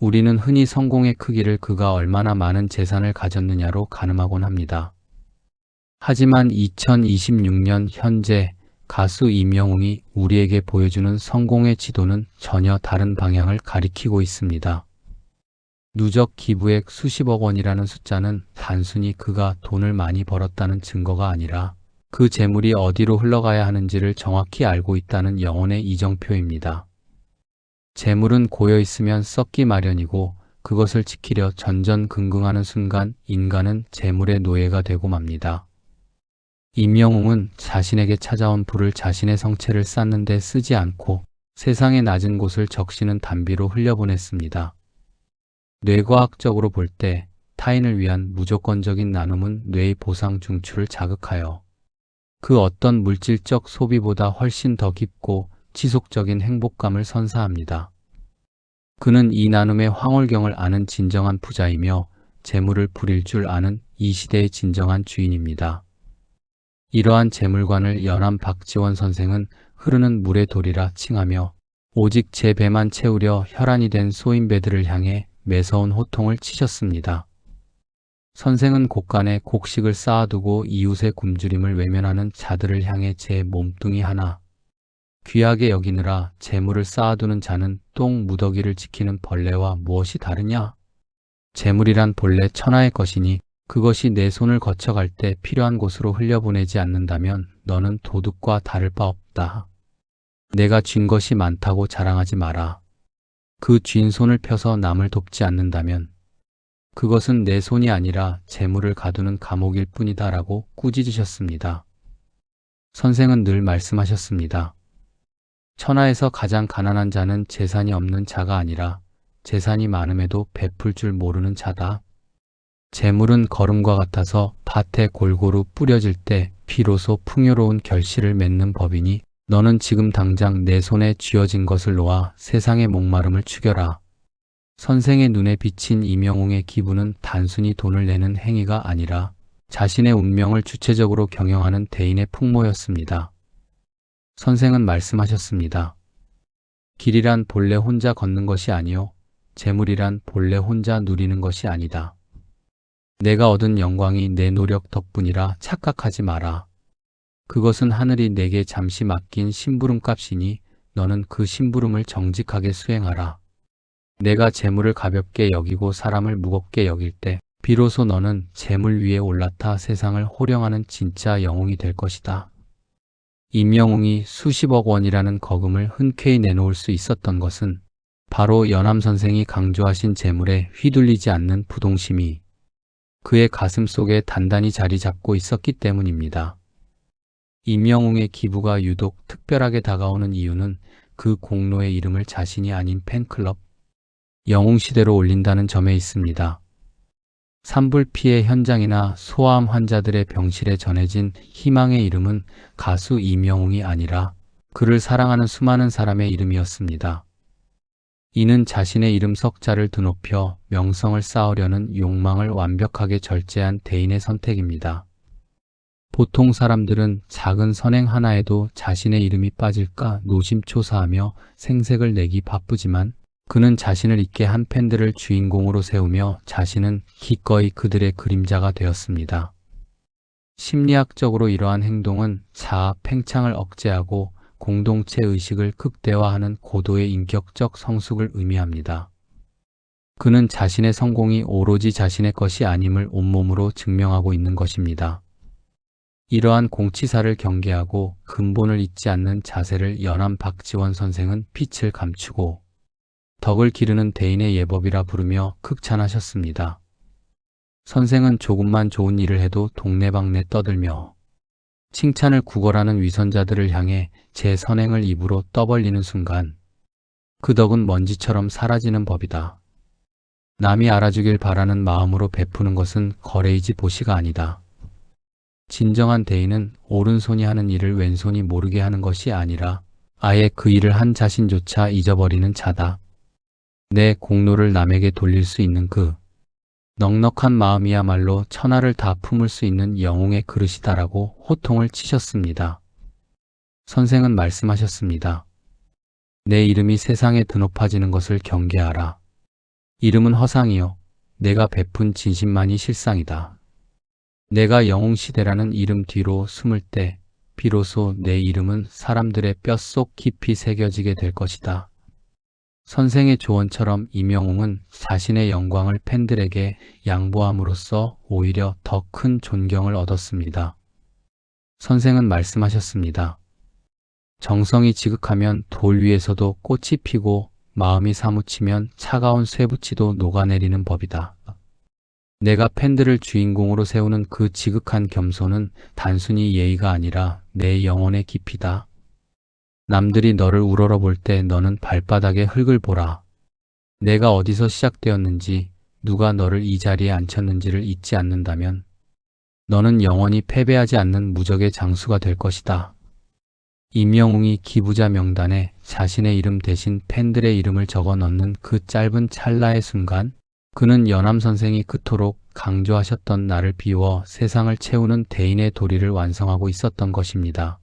우리는 흔히 성공의 크기를 그가 얼마나 많은 재산을 가졌느냐로 가늠하곤 합니다. 하지만 2026년 현재 가수 임영웅이 우리에게 보여주는 성공의 지도는 전혀 다른 방향을 가리키고 있습니다. 누적 기부액 수십억 원이라는 숫자는 단순히 그가 돈을 많이 벌었다는 증거가 아니라 그 재물이 어디로 흘러가야 하는지를 정확히 알고 있다는 영혼의 이정표입니다. 재물은 고여 있으면 썩기 마련이고 그것을 지키려 전전긍긍하는 순간 인간은 재물의 노예가 되고 맙니다. 임영웅은 자신에게 찾아온 불을 자신의 성체를 쌓는 데 쓰지 않고 세상의 낮은 곳을 적시는 단비로 흘려보냈습니다. 뇌과학적으로 볼 때 타인을 위한 무조건적인 나눔은 뇌의 보상 중추를 자극하여 그 어떤 물질적 소비보다 훨씬 더 깊고 지속적인 행복감을 선사합니다. 그는 이 나눔의 황홀경을 아는 진정한 부자이며 재물을 부릴 줄 아는 이 시대의 진정한 주인입니다. 이러한 재물관을 연암 박지원 선생은 흐르는 물의 돌이라 칭하며 오직 제 배만 채우려 혈안이 된 소인배들을 향해 매서운 호통을 치셨습니다. 선생은 곳간에 곡식을 쌓아두고 이웃의 굶주림을 외면하는 자들을 향해 제 몸뚱이 하나 귀하게 여기느라 재물을 쌓아두는 자는 똥 무더기를 지키는 벌레와 무엇이 다르냐? 재물이란 본래 천하의 것이니 그것이 내 손을 거쳐갈 때 필요한 곳으로 흘려보내지 않는다면 너는 도둑과 다를 바 없다. 내가 쥔 것이 많다고 자랑하지 마라. 그 쥔 손을 펴서 남을 돕지 않는다면 그것은 내 손이 아니라 재물을 가두는 감옥일 뿐이다 라고 꾸짖으셨습니다. 선생은 늘 말씀하셨습니다. 천하에서 가장 가난한 자는 재산이 없는 자가 아니라 재산이 많음에도 베풀 줄 모르는 자다. 재물은 거름과 같아서 밭에 골고루 뿌려질 때 비로소 풍요로운 결실을 맺는 법이니 너는 지금 당장 내 손에 쥐어진 것을 놓아 세상의 목마름을 죽여라. 선생의 눈에 비친 임영웅의 기부는 단순히 돈을 내는 행위가 아니라 자신의 운명을 주체적으로 경영하는 대인의 풍모였습니다. 선생은 말씀하셨습니다. 길이란 본래 혼자 걷는 것이 아니요 재물이란 본래 혼자 누리는 것이 아니다. 내가 얻은 영광이 내 노력 덕분이라 착각하지 마라. 그것은 하늘이 내게 잠시 맡긴 심부름값이니 너는 그 심부름을 정직하게 수행하라. 내가 재물을 가볍게 여기고 사람을 무겁게 여길 때 비로소 너는 재물 위에 올라타 세상을 호령하는 진짜 영웅이 될 것이다. 임영웅이 수십억 원이라는 거금을 흔쾌히 내놓을 수 있었던 것은 바로 연암 선생이 강조하신 재물에 휘둘리지 않는 부동심이 그의 가슴 속에 단단히 자리 잡고 있었기 때문입니다. 임영웅의 기부가 유독 특별하게 다가오는 이유는 그 공로의 이름을 자신이 아닌 팬클럽 영웅시대로 올린다는 점에 있습니다. 산불 피해 현장이나 소아암 환자들의 병실에 전해진 희망의 이름은 가수 임영웅이 아니라 그를 사랑하는 수많은 사람의 이름이었습니다. 이는 자신의 이름 석자를 드높여 명성을 쌓으려는 욕망을 완벽하게 절제한 대인의 선택입니다. 보통 사람들은 작은 선행 하나에도 자신의 이름이 빠질까 노심초사하며 생색을 내기 바쁘지만 그는 자신을 잊게 한 팬들을 주인공으로 세우며 자신은 기꺼이 그들의 그림자가 되었습니다. 심리학적으로 이러한 행동은 자아 팽창을 억제하고 공동체 의식을 극대화하는 고도의 인격적 성숙을 의미합니다. 그는 자신의 성공이 오로지 자신의 것이 아님을 온몸으로 증명하고 있는 것입니다. 이러한 공치사를 경계하고 근본을 잊지 않는 자세를 연암 박지원 선생은 빛을 감추고 덕을 기르는 대인의 예법이라 부르며 극찬하셨습니다. 선생은 조금만 좋은 일을 해도 동네방네 떠들며 칭찬을 구걸하는 위선자들을 향해 제 선행을 입으로 떠벌리는 순간 그 덕은 먼지처럼 사라지는 법이다. 남이 알아주길 바라는 마음으로 베푸는 것은 거래이지 보시가 아니다. 진정한 대인은 오른손이 하는 일을 왼손이 모르게 하는 것이 아니라 아예 그 일을 한 자신조차 잊어버리는 자다. 내 공로를 남에게 돌릴 수 있는 그 넉넉한 마음이야말로 천하를 다 품을 수 있는 영웅의 그릇이다라고 호통을 치셨습니다. 선생은 말씀하셨습니다. 내 이름이 세상에 드높아지는 것을 경계하라. 이름은 허상이요. 내가 베푼 진심만이 실상이다. 내가 영웅시대라는 이름 뒤로 숨을 때 비로소 내 이름은 사람들의 뼛속 깊이 새겨지게 될 것이다. 선생의 조언처럼 임영웅은 자신의 영광을 팬들에게 양보함으로써 오히려 더 큰 존경을 얻었습니다. 선생은 말씀하셨습니다. 정성이 지극하면 돌 위에서도 꽃이 피고 마음이 사무치면 차가운 쇠붙이도 녹아내리는 법이다. 내가 팬들을 주인공으로 세우는 그 지극한 겸손은 단순히 예의가 아니라 내 영혼의 깊이다. 남들이 너를 우러러볼 때 너는 발바닥에 흙을 보라. 내가 어디서 시작되었는지, 누가 너를 이 자리에 앉혔는지를 잊지 않는다면 너는 영원히 패배하지 않는 무적의 장수가 될 것이다. 임영웅이 기부자 명단에 자신의 이름 대신 팬들의 이름을 적어 넣는 그 짧은 찰나의 순간, 그는 연암 선생이 그토록 강조하셨던 나를 비워 세상을 채우는 대인의 도리를 완성하고 있었던 것입니다.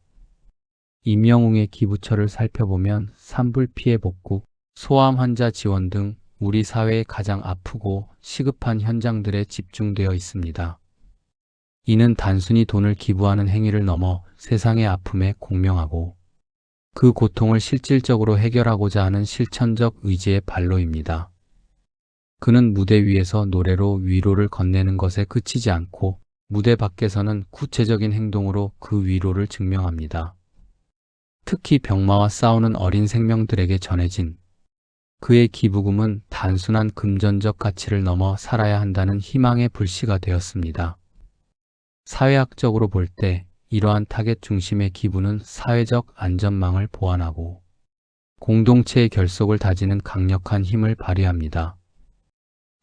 임영웅의 기부처를 살펴보면 산불 피해 복구, 소아암 환자 지원 등 우리 사회의 가장 아프고 시급한 현장들에 집중되어 있습니다. 이는 단순히 돈을 기부하는 행위를 넘어 세상의 아픔에 공명하고 그 고통을 실질적으로 해결하고자 하는 실천적 의지의 발로입니다. 그는 무대 위에서 노래로 위로를 건네는 것에 그치지 않고 무대 밖에서는 구체적인 행동으로 그 위로를 증명합니다. 특히 병마와 싸우는 어린 생명들에게 전해진 그의 기부금은 단순한 금전적 가치를 넘어 살아야 한다는 희망의 불씨가 되었습니다. 사회학적으로 볼 때 이러한 타겟 중심의 기부는 사회적 안전망을 보완하고 공동체의 결속을 다지는 강력한 힘을 발휘합니다.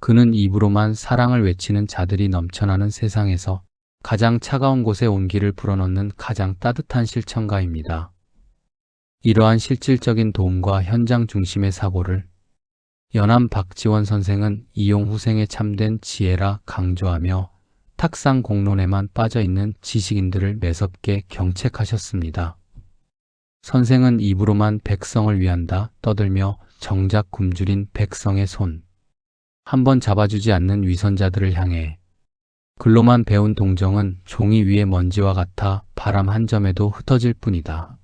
그는 입으로만 사랑을 외치는 자들이 넘쳐나는 세상에서 가장 차가운 곳에 온기를 불어넣는 가장 따뜻한 실천가입니다. 이러한 실질적인 도움과 현장 중심의 사고를 연암 박지원 선생은 이용후생의 참된 지혜라 강조하며 탁상 공론에만 빠져있는 지식인들을 매섭게 경책하셨습니다. 선생은 입으로만 백성을 위한다 떠들며 정작 굶주린 백성의 손 한번 잡아주지 않는 위선자들을 향해 글로만 배운 동정은 종이 위의 먼지와 같아 바람 한 점에도 흩어질 뿐이다.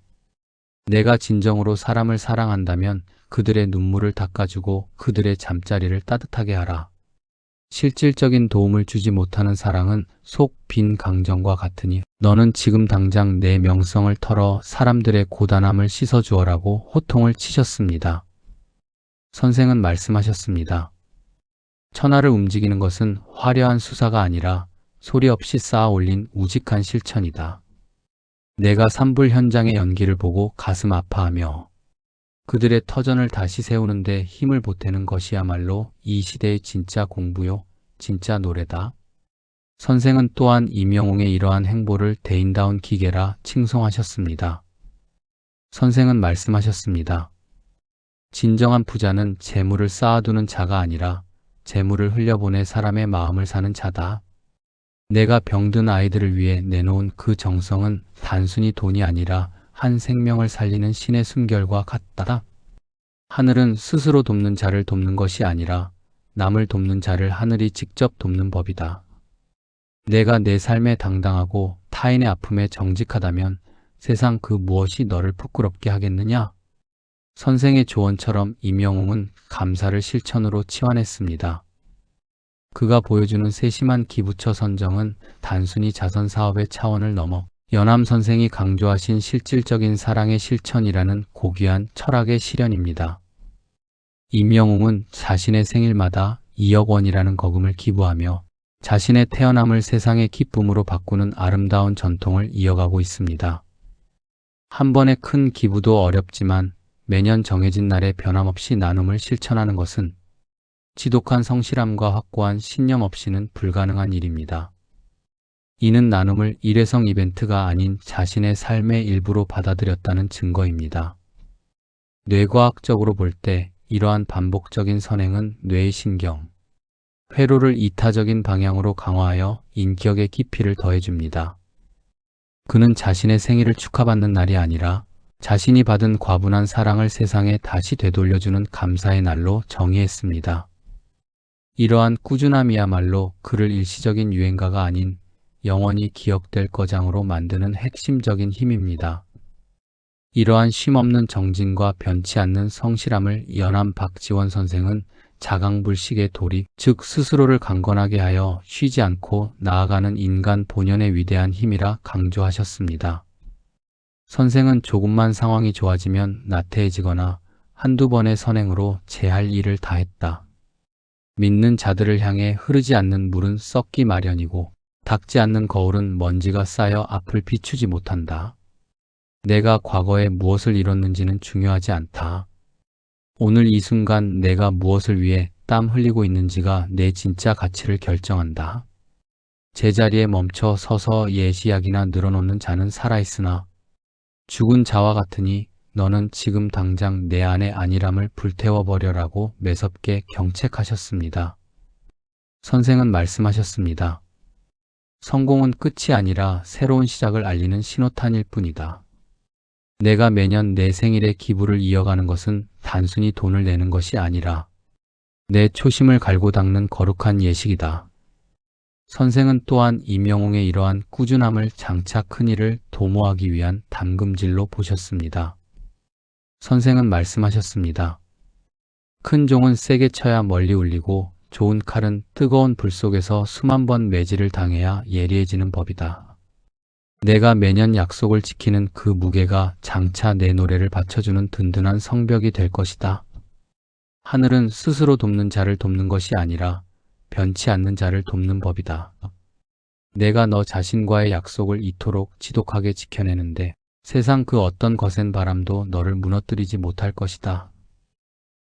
내가 진정으로 사람을 사랑한다면 그들의 눈물을 닦아주고 그들의 잠자리를 따뜻하게 하라. 실질적인 도움을 주지 못하는 사랑은 속 빈 강정과 같으니 너는 지금 당장 내 명성을 털어 사람들의 고단함을 씻어주어라고 호통을 치셨습니다. 선생은 말씀하셨습니다. 천하를 움직이는 것은 화려한 수사가 아니라 소리 없이 쌓아 올린 우직한 실천이다. 내가 산불 현장의 연기를 보고 가슴 아파하며 그들의 터전을 다시 세우는데 힘을 보태는 것이야말로 이 시대의 진짜 공부요, 진짜 노래다. 선생은 또한 임영웅의 이러한 행보를 대인다운 기계라 칭송하셨습니다. 선생은 말씀하셨습니다. 진정한 부자는 재물을 쌓아두는 자가 아니라 재물을 흘려보내 사람의 마음을 사는 자다. 내가 병든 아이들을 위해 내놓은 그 정성은 단순히 돈이 아니라 한 생명을 살리는 신의 숨결과 같다. 하늘은 스스로 돕는 자를 돕는 것이 아니라 남을 돕는 자를 하늘이 직접 돕는 법이다. 내가 내 삶에 당당하고 타인의 아픔에 정직하다면 세상 그 무엇이 너를 부끄럽게 하겠느냐? 선생의 조언처럼 임영웅은 감사를 실천으로 치환했습니다. 그가 보여주는 세심한 기부처 선정은 단순히 자선 사업의 차원을 넘어 연암 선생이 강조하신 실질적인 사랑의 실천이라는 고귀한 철학의 실현입니다. 임영웅은 자신의 생일마다 2억 원이라는 거금을 기부하며 자신의 태어남을 세상의 기쁨으로 바꾸는 아름다운 전통을 이어가고 있습니다. 한 번의 큰 기부도 어렵지만 매년 정해진 날에 변함없이 나눔을 실천하는 것은 지독한 성실함과 확고한 신념 없이는 불가능한 일입니다. 이는 나눔을 일회성 이벤트가 아닌 자신의 삶의 일부로 받아들였다는 증거입니다. 뇌과학적으로 볼 때 이러한 반복적인 선행은 뇌의 신경, 회로를 이타적인 방향으로 강화하여 인격의 깊이를 더해줍니다. 그는 자신의 생일을 축하받는 날이 아니라 자신이 받은 과분한 사랑을 세상에 다시 되돌려주는 감사의 날로 정의했습니다. 이러한 꾸준함이야말로 그를 일시적인 유행가가 아닌 영원히 기억될 거장으로 만드는 핵심적인 힘입니다. 이러한 쉼없는 정진과 변치 않는 성실함을 연암 박지원 선생은 자강불식의 도리, 즉 스스로를 강건하게 하여 쉬지 않고 나아가는 인간 본연의 위대한 힘이라 강조하셨습니다. 선생은 조금만 상황이 좋아지면 나태해지거나 한두 번의 선행으로 제할 일을 다했다. 믿는 자들을 향해 흐르지 않는 물은 썩기 마련이고 닦지 않는 거울은 먼지가 쌓여 앞을 비추지 못한다. 내가 과거에 무엇을 이뤘는지는 중요하지 않다. 오늘 이 순간 내가 무엇을 위해 땀 흘리고 있는지가 내 진짜 가치를 결정한다. 제자리에 멈춰 서서 예시약이나 늘어놓는 자는 살아있으나 죽은 자와 같으니 너는 지금 당장 내 안의 안일함을 불태워버려라고 매섭게 경책하셨습니다. 선생은 말씀하셨습니다. 성공은 끝이 아니라 새로운 시작을 알리는 신호탄일 뿐이다. 내가 매년 내 생일에 기부를 이어가는 것은 단순히 돈을 내는 것이 아니라 내 초심을 갈고 닦는 거룩한 예식이다. 선생은 또한 임영웅의 이러한 꾸준함을 장차 큰일을 도모하기 위한 담금질로 보셨습니다. 선생은 말씀하셨습니다. 큰 종은 세게 쳐야 멀리 울리고 좋은 칼은 뜨거운 불 속에서 수만 번 매질을 당해야 예리해지는 법이다. 내가 매년 약속을 지키는 그 무게가 장차 내 노래를 받쳐주는 든든한 성벽이 될 것이다. 하늘은 스스로 돕는 자를 돕는 것이 아니라 변치 않는 자를 돕는 법이다. 내가 너 자신과의 약속을 이토록 지독하게 지켜내는데 세상 그 어떤 거센 바람도 너를 무너뜨리지 못할 것이다.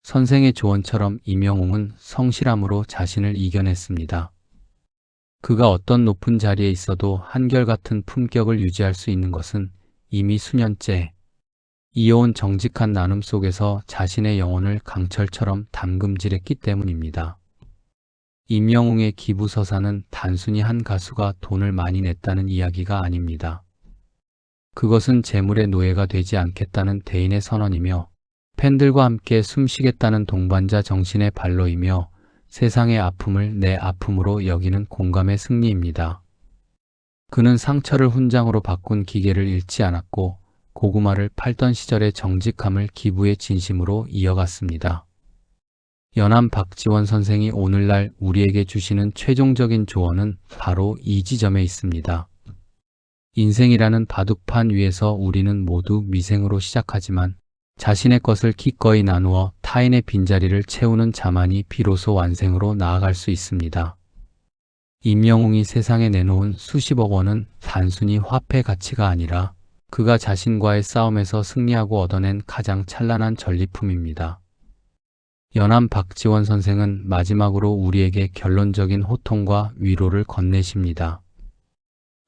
선생의 조언처럼 임영웅은 성실함으로 자신을 이겨냈습니다. 그가 어떤 높은 자리에 있어도 한결같은 품격을 유지할 수 있는 것은 이미 수년째 이어온 정직한 나눔 속에서 자신의 영혼을 강철처럼 담금질했기 때문입니다. 임영웅의 기부서사는 단순히 한 가수가 돈을 많이 냈다는 이야기가 아닙니다. 그것은 재물의 노예가 되지 않겠다는 대인의 선언이며 팬들과 함께 숨쉬겠다는 동반자 정신의 발로이며 세상의 아픔을 내 아픔으로 여기는 공감의 승리입니다. 그는 상처를 훈장으로 바꾼 기계를 잃지 않았고 고구마를 팔던 시절의 정직함을 기부의 진심으로 이어갔습니다. 연암 박지원 선생이 오늘날 우리에게 주시는 최종적인 조언은 바로 이 지점에 있습니다. 인생이라는 바둑판 위에서 우리는 모두 미생으로 시작하지만 자신의 것을 기꺼이 나누어 타인의 빈자리를 채우는 자만이 비로소 완생으로 나아갈 수 있습니다. 임영웅이 세상에 내놓은 수십억 원은 단순히 화폐 가치가 아니라 그가 자신과의 싸움에서 승리하고 얻어낸 가장 찬란한 전리품입니다. 연암 박지원 선생은 마지막으로 우리에게 결론적인 호통과 위로를 건네십니다.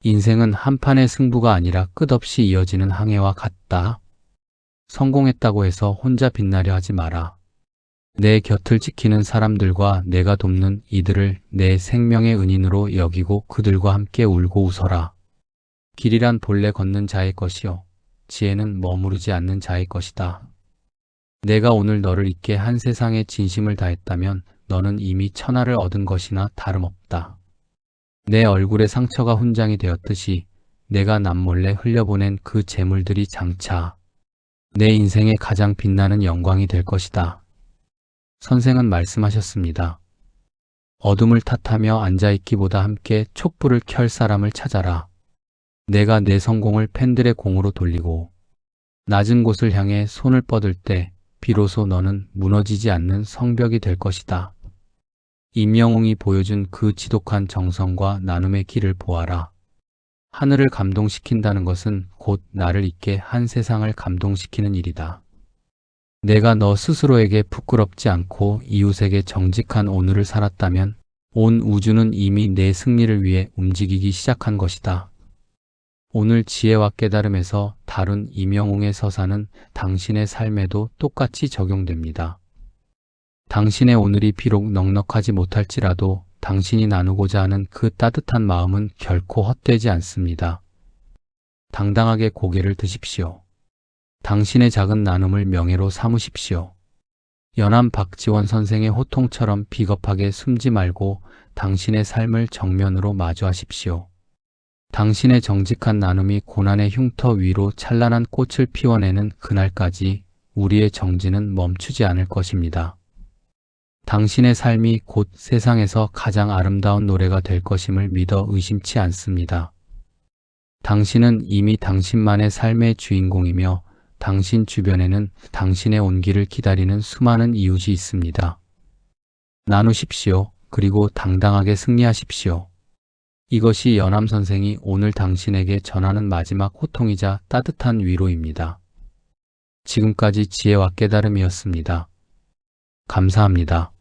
인생은 한판의 승부가 아니라 끝없이 이어지는 항해와 같다. 성공했다고 해서 혼자 빛나려 하지 마라. 내 곁을 지키는 사람들과 내가 돕는 이들을 내 생명의 은인으로 여기고 그들과 함께 울고 웃어라. 길이란 본래 걷는 자의 것이요 지혜는 머무르지 않는 자의 것이다. 내가 오늘 너를 잊게 한 세상에 진심을 다했다면 너는 이미 천하를 얻은 것이나 다름없다. 내 얼굴에 상처가 훈장이 되었듯이 내가 남몰래 흘려보낸 그 재물들이 장차 내 인생의 가장 빛나는 영광이 될 것이다. 선생은 말씀하셨습니다. 어둠을 탓하며 앉아있기보다 함께 촛불을 켤 사람을 찾아라. 내가 내 성공을 팬들의 공으로 돌리고 낮은 곳을 향해 손을 뻗을 때 비로소 너는 무너지지 않는 성벽이 될 것이다. 임영웅이 보여준 그 지독한 정성과 나눔의 길을 보아라. 하늘을 감동시킨다는 것은 곧 나를 잊게 한 세상을 감동시키는 일이다. 내가 너 스스로에게 부끄럽지 않고 이웃에게 정직한 오늘을 살았다면 온 우주는 이미 내 승리를 위해 움직이기 시작한 것이다. 오늘 지혜와 깨달음에서 다룬 임영웅의 서사는 당신의 삶에도 똑같이 적용됩니다. 당신의 오늘이 비록 넉넉하지 못할지라도 당신이 나누고자 하는 그 따뜻한 마음은 결코 헛되지 않습니다. 당당하게 고개를 드십시오. 당신의 작은 나눔을 명예로 삼으십시오. 연암 박지원 선생의 호통처럼 비겁하게 숨지 말고 당신의 삶을 정면으로 마주하십시오. 당신의 정직한 나눔이 고난의 흉터 위로 찬란한 꽃을 피워내는 그날까지 우리의 정진은 멈추지 않을 것입니다. 당신의 삶이 곧 세상에서 가장 아름다운 노래가 될 것임을 믿어 의심치 않습니다. 당신은 이미 당신만의 삶의 주인공이며 당신 주변에는 당신의 온기를 기다리는 수많은 이웃이 있습니다. 나누십시오. 그리고 당당하게 승리하십시오. 이것이 연암 선생이 오늘 당신에게 전하는 마지막 호통이자 따뜻한 위로입니다. 지금까지 지혜와 깨달음이었습니다. 감사합니다.